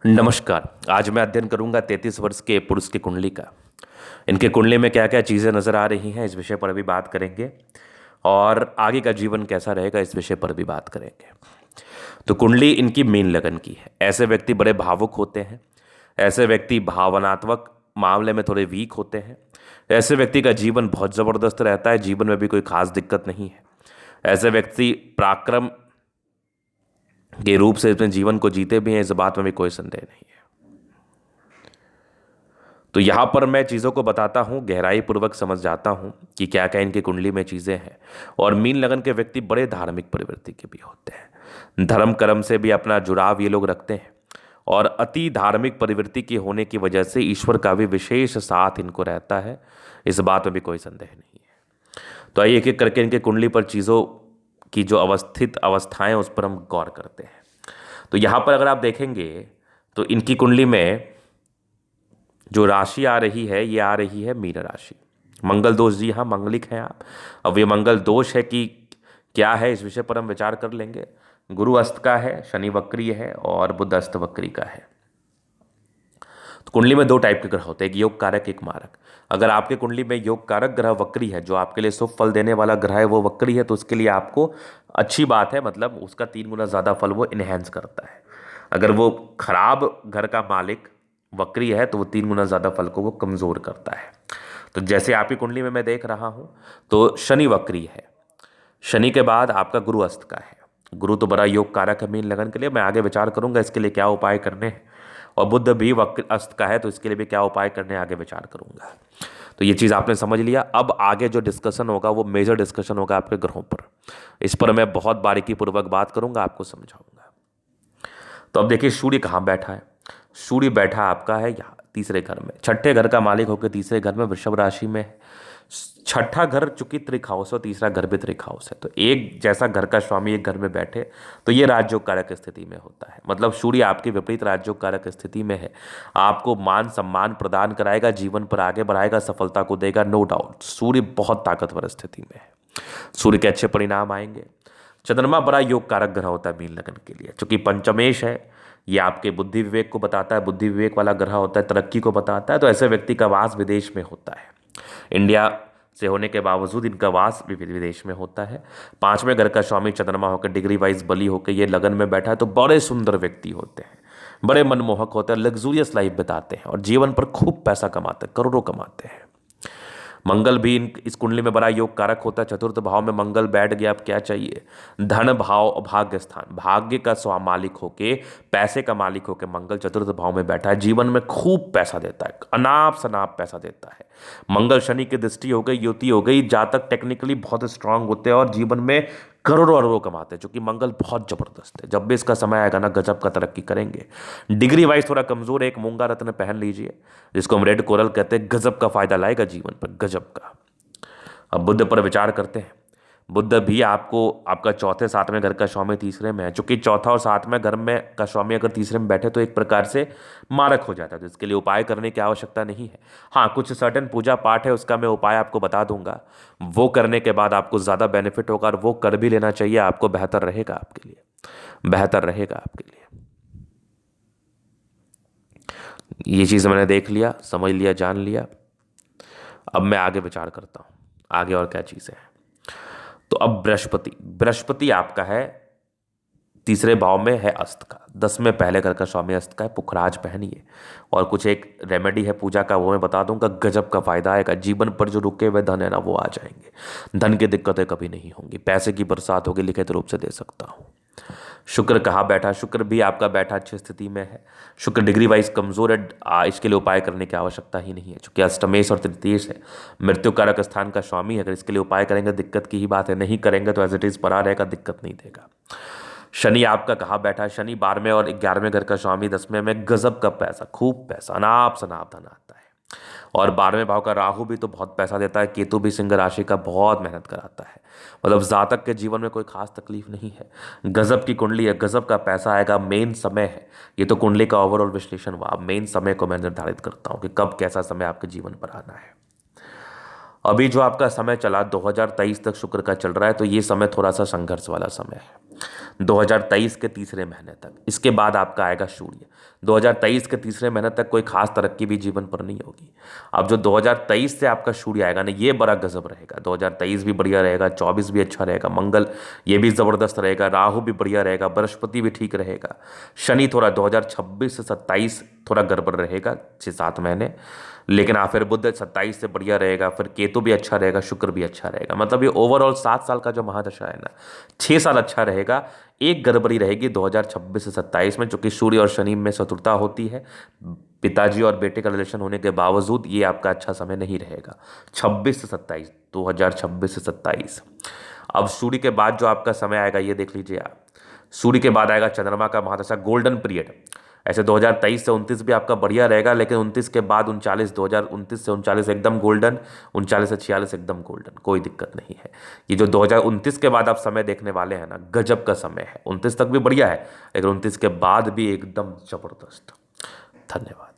नमस्कार। आज मैं अध्ययन करूंगा 33 वर्ष के पुरुष की कुंडली का। इनके कुंडली में क्या क्या चीज़ें नज़र आ रही हैं, इस विषय पर भी बात करेंगे। और आगे का जीवन कैसा रहेगा, इस विषय पर भी बात करेंगे। तो कुंडली इनकी मीन लगन की है। ऐसे व्यक्ति बड़े भावुक होते हैं। ऐसे व्यक्ति भावनात्मक मामले में थोड़े वीक होते हैं। ऐसे व्यक्ति का जीवन बहुत ज़बरदस्त रहता है, जीवन में भी कोई खास दिक्कत नहीं है। ऐसे व्यक्ति पराक्रम के रूप से अपने जीवन को जीते भी हैं, इस बात में भी कोई संदेह नहीं है। तो यहां पर मैं चीज़ों को बताता हूं, गहराई पूर्वक समझ जाता हूं कि क्या क्या इनकी कुंडली में चीज़ें हैं। और मीन लगन के व्यक्ति बड़े धार्मिक प्रवृत्ति के भी होते हैं। धर्म कर्म से भी अपना जुड़ाव ये लोग रखते हैं। और अति धार्मिक प्रवृत्ति के होने की वजह से ईश्वर का भी विशेष साथ इनको रहता है, इस बात में भी कोई संदेह नहीं है। तो आइए एक एक करके इनके कुंडली पर चीज़ों की जो अवस्थित अवस्थाएं, उस पर हम गौर करते हैं। तो यहाँ पर अगर आप देखेंगे तो इनकी कुंडली में जो राशि आ रही है, ये आ रही है मीन राशि। मंगल दोष, जी हाँ, मंगलिक हैं आप। अब ये मंगल दोष है कि क्या है, इस विषय पर हम विचार कर लेंगे। गुरु अस्त का है, शनि वक्रीय है और बुध अस्त वक्री का है। तो कुंडली में दो टाइप के ग्रह होते हैं, एक योग कारक, एक मारक। अगर आपके कुंडली में योग कारक ग्रह वक्री है, जो आपके लिए शुभ फल देने वाला ग्रह है, वो वक्री है, तो उसके लिए आपको अच्छी बात है, मतलब उसका 3 गुना ज़्यादा फल वो इनहेंस करता है। अगर वो खराब घर का मालिक वक्री है तो वो 3 गुना ज़्यादा फल को वो कमज़ोर करता है। तो जैसे आपकी कुंडली में मैं देख रहा हूँ तो शनि वक्री है। शनि के बाद आपका गुरु अस्त का है। गुरु तो बड़ा योग कारक है मीन लगन के लिए, मैं आगे विचार करूंगा इसके लिए क्या उपाय करने हैं। और बुध भी वक्र अस्त का है, तो इसके लिए भी क्या उपाय करने हैं, आगे विचार करूंगा। तो ये चीज़ आपने समझ लिया। अब आगे जो डिस्कशन होगा वो मेजर डिस्कशन होगा आपके ग्रहों पर। इस पर मैं बहुत बारीकी पूर्वक बात करूंगा, आपको समझाऊंगा। तो अब देखिए सूर्य कहाँ बैठा है। सूर्य बैठा आपका है यहाँ तीसरे घर में, छठे घर का मालिक होकर तीसरे घर में वृषभ राशि में है। छठा घर चूंकि त्रिक हाउस और तीसरा घर भी त्रिक हाउस है, तो एक जैसा घर का स्वामी एक घर में बैठे तो ये राजयोग कारक स्थिति में होता है। मतलब सूर्य आपके विपरीत राजयोग कारक स्थिति में है। आपको मान सम्मान प्रदान कराएगा, जीवन पर आगे बढ़ाएगा, सफलता को देगा, नो डाउट। सूर्य बहुत ताकतवर स्थिति में है, सूर्य के अच्छे परिणाम आएंगे। चंद्रमा बड़ा योग कारक ग्रह होता है मीन लगन के लिए, चूंकि पंचमेश है, ये आपके बुद्धि विवेक को बताता है, बुद्धि विवेक वाला ग्रह होता है, तरक्की को बताता है। तो ऐसे व्यक्ति का वास विदेश में होता है। इंडिया से होने के बावजूद इनका वास भी विदेश में होता है। पांचवें घर का स्वामी चंद्रमा होकर डिग्री वाइज बली होकर ये लगन में बैठा है, तो बड़े सुंदर व्यक्ति होते हैं, बड़े मनमोहक होते हैं, लग्जूरियस लाइफ बिताते हैं और जीवन पर खूब पैसा कमाते हैं, करोड़ों कमाते हैं। मंगल भी इस कुंडली में बड़ा योग कारक होता है। चतुर्थ भाव में मंगल बैठ गया, अब क्या चाहिए। धन भाव और भाग्य स्थान, भाग्य का मालिक होके, पैसे का मालिक होके मंगल चतुर्थ भाव में बैठा है, जीवन में खूब पैसा देता है, अनाप शनाप पैसा देता है। मंगल शनि की दृष्टि हो गई, युति हो गई, जातक टेक्निकली बहुत स्ट्रांग होते हैं और जीवन में करोड़ों अरबों कमाते हैं, क्योंकि मंगल बहुत जबरदस्त है। जब भी इसका समय आएगा ना, गजब का तरक्की करेंगे। डिग्री वाइज थोड़ा कमजोर है, एक मूंगा रत्न पहन लीजिए, जिसको हम रेड कोरल कहते हैं, गजब का फायदा लाएगा जीवन पर, गजब का। अब बुध पर विचार करते हैं। बुध भी आपको आपका चौथे सातवें घर का स्वामी तीसरे में है, चूंकि चौथा और सातवें घर में का स्वामी अगर तीसरे में बैठे तो एक प्रकार से मारक हो जाता है, तो इसके लिए उपाय करने की आवश्यकता नहीं है। हाँ, कुछ सर्टेन पूजा पाठ है, उसका मैं उपाय आपको बता दूंगा। वो करने के बाद आपको ज़्यादा बेनिफिट होगा और वो कर भी लेना चाहिए आपको, बेहतर रहेगा आपके लिए, बेहतर रहेगा आपके लिए। ये चीज़ मैंने देख लिया, समझ लिया, जान लिया। अब मैं आगे विचार करता हूँ, आगे और क्या चीज़ें हैं। तो अब बृहस्पति, बृहस्पति आपका है तीसरे भाव में है अस्त का, 10वें पहले घर का स्वामी अस्त का है। पुखराज पहनिए और कुछ एक रेमेडी है पूजा का, वो मैं बता दूंगा, गजब का फायदा आएगा। जीवन पर जो रुके हुए धन है ना, वो आ जाएंगे। धन की दिक्कतें कभी नहीं होंगी, पैसे की बरसात होगी, लिखित रूप से दे सकता हूँ। शुक्र कहाँ बैठा, शुक्र भी आपका बैठा अच्छी स्थिति में है। शुक्र डिग्री वाइज कमजोर है, इसके लिए उपाय करने की आवश्यकता ही नहीं है, क्योंकि अष्टमेश और तृतीयेश है, मृत्यु कारक स्थान का स्वामी है। अगर इसके लिए उपाय करेंगे दिक्कत की ही बात है, नहीं करेंगे तो एज इट इज पड़ा रहेगा, दिक्कत नहीं देगा। शनि आपका कहाँ बैठा है, शनि 12वें और 11वें घर का स्वामी, 10वें में, गजब का पैसा, खूब पैसा, अनाप शनाप धन आता है। और 12वें भाव का राहु भी तो बहुत पैसा देता है, केतु भी सिंह राशि का, बहुत मेहनत कराता है। मतलब जातक के जीवन में कोई खास तकलीफ नहीं है, गजब की कुंडली है, गजब का पैसा आएगा। मेन समय है, ये तो कुंडली का ओवरऑल विश्लेषण हुआ। अब मेन समय को मैं निर्धारित करता हूँ कि कब कैसा समय आपके जीवन पर आना है। अभी जो आपका समय चला 2023 तक शुक्र का चल रहा है, तो ये समय थोड़ा सा संघर्ष वाला समय है, 2023 के तीसरे महीने तक। इसके बाद आपका आएगा सूर्य, 2023 के तीसरे महीने तक कोई खास तरक्की भी जीवन पर नहीं होगी। अब जो 2023 से आपका सूर्य आएगा ना, ये बड़ा गजब रहेगा। 2023 भी बढ़िया रहेगा, 24 भी अच्छा रहेगा, मंगल ये भी ज़बरदस्त रहेगा, राहु भी बढ़िया रहेगा, बृहस्पति भी ठीक रहेगा, शनि थोड़ा 2026 से 27 थोड़ा गड़बड़ रहेगा 6-7 महीने, लेकिन फिर बुध 27 से बढ़िया रहेगा, फिर केतु भी अच्छा रहेगा, शुक्र भी अच्छा रहेगा। मतलब ये ओवरऑल 7 साल का जो महादशा है ना, 6 साल अच्छा रहेगा। एक गड़बड़ी रहेगी 2026 से 27 में, चूंकि सूर्य और शनि में शत्रुता होती है, पिताजी और बेटे का रिलेशन होने के बावजूद ये आपका अच्छा समय नहीं रहेगा। 26 से 27, 2026 से 27। अब सूर्य के बाद जो आपका समय आएगा ये देख लीजिए आप। सूर्य के बाद आएगा चंद्रमा का महादशा, गोल्डन पीरियड। ऐसे 2023 से 29 भी आपका बढ़िया रहेगा, लेकिन 29 के बाद 2029 से 39 एकदम गोल्डन, 39 से 46 एकदम गोल्डन, कोई दिक्कत नहीं है। ये जो 2029 के बाद आप समय देखने वाले हैं ना, गजब का समय है। 29 तक भी बढ़िया है, लेकिन 29 के बाद भी एकदम जबरदस्त। धन्यवाद।